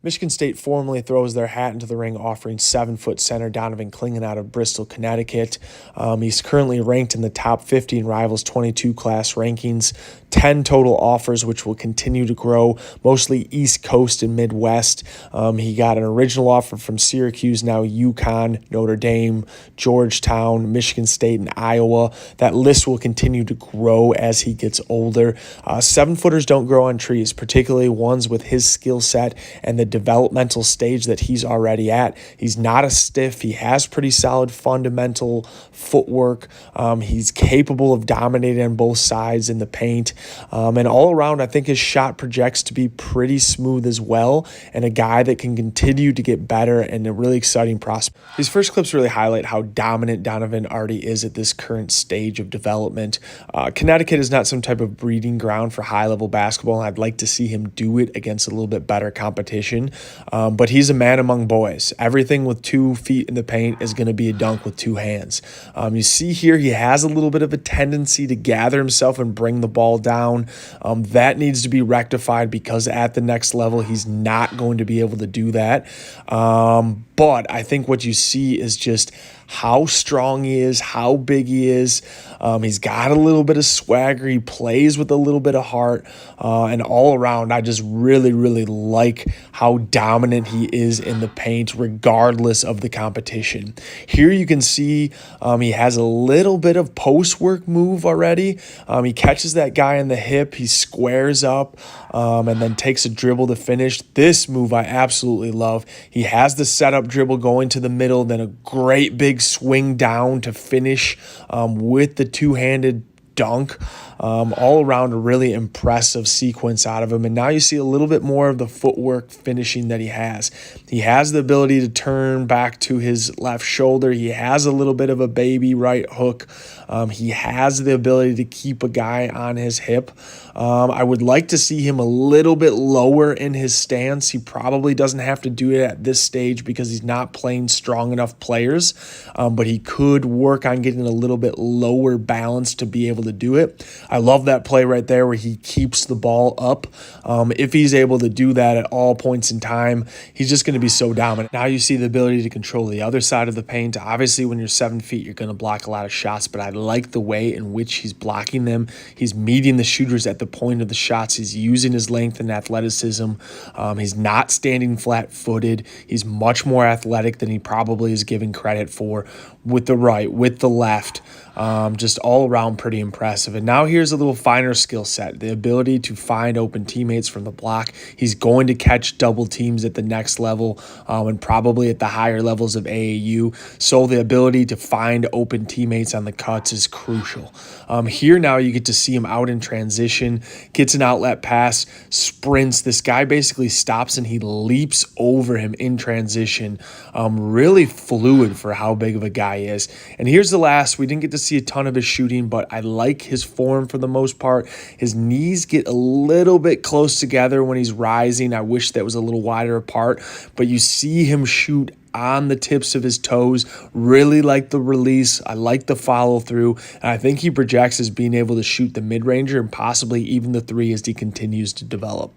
Michigan State formally throws their hat into the ring, offering 7-foot center Donovan Clingan out of Bristol, Connecticut. He's currently ranked in the top 50 in Rivals 22 class rankings, 10 total offers, which will continue to grow, mostly East Coast and Midwest. He got an original offer from Syracuse, now UConn, Notre Dame, Georgetown, Michigan State, and Iowa. That list will continue to grow as he gets older. 7-footers don't grow on trees, particularly ones with his skill set and the developmental stage that he's already at. He's not a stiff. He has pretty solid fundamental footwork. He's capable of dominating on both sides in the paint. And all around, I think his shot projects to be pretty smooth as well, and a guy that can continue to get better and a really exciting prospect. These first clips really highlight how dominant Donovan already is at this current stage of development. Connecticut is not some type of breeding ground for high-level basketball, and I'd like to see him do it against a little bit better competition. But he's a man among boys. Everything with 2 feet in the paint is going to be a dunk with 2 hands. You see here he has a little bit of a tendency to gather himself and bring the ball down. That needs to be rectified because at the next level he's not going to be able to do that. But I think what you see is just how strong he is, how big he is. He's got a little bit of swagger. He plays with a little bit of heart. And all around, I just really, really like how dominant he is in the paint, regardless of the competition. Here you can see he has a little bit of post work move already. He catches that guy in the hip. He squares up and then takes a dribble to finish. This move I absolutely love. He has the setup dribble going to the middle, then a great big swing down to finish with the two-handed dunk. All around a really impressive sequence out of him. And now you see a little bit more of the footwork finishing that he has. He has the ability to turn back to his left shoulder. He has a little bit of a baby right hook. He has the ability to keep a guy on his hip. I would like to see him a little bit lower in his stance. He probably doesn't have to do it at this stage because he's not playing strong enough players, but he could work on getting a little bit lower balance to be able to do it. I love that play right there where he keeps the ball up. If he's able to do that at all points in time, he's just going to be so dominant. Now you see the ability to control the other side of the paint. Obviously, when you're 7 feet, you're going to block a lot of shots, but I like the way in which he's blocking them. He's meeting the shooters at the point of the shots. He's using his length and athleticism. He's not standing flat-footed. He's much more athletic than he probably is given credit for with the right, with the left. Just all around pretty impressive. And now here's a little finer skill set, the ability to find open teammates from the block. He's going to catch double teams at the next level and probably at the higher levels of AAU. So the ability to find open teammates on the cuts is crucial. Here now you get to see him out in transition, gets an outlet pass, sprints. This guy basically stops and he leaps over him in transition. Really fluid for how big of a guy he is. And here's the last. We didn't get to see a ton of his shooting, but I like his form for the most part. His knees get a little bit close together when he's rising. I wish that was a little wider apart, but you see him shoot on the tips of his toes. Really like the release. I like the follow through. And I think he projects as being able to shoot the mid-ranger and possibly even the 3 as he continues to develop.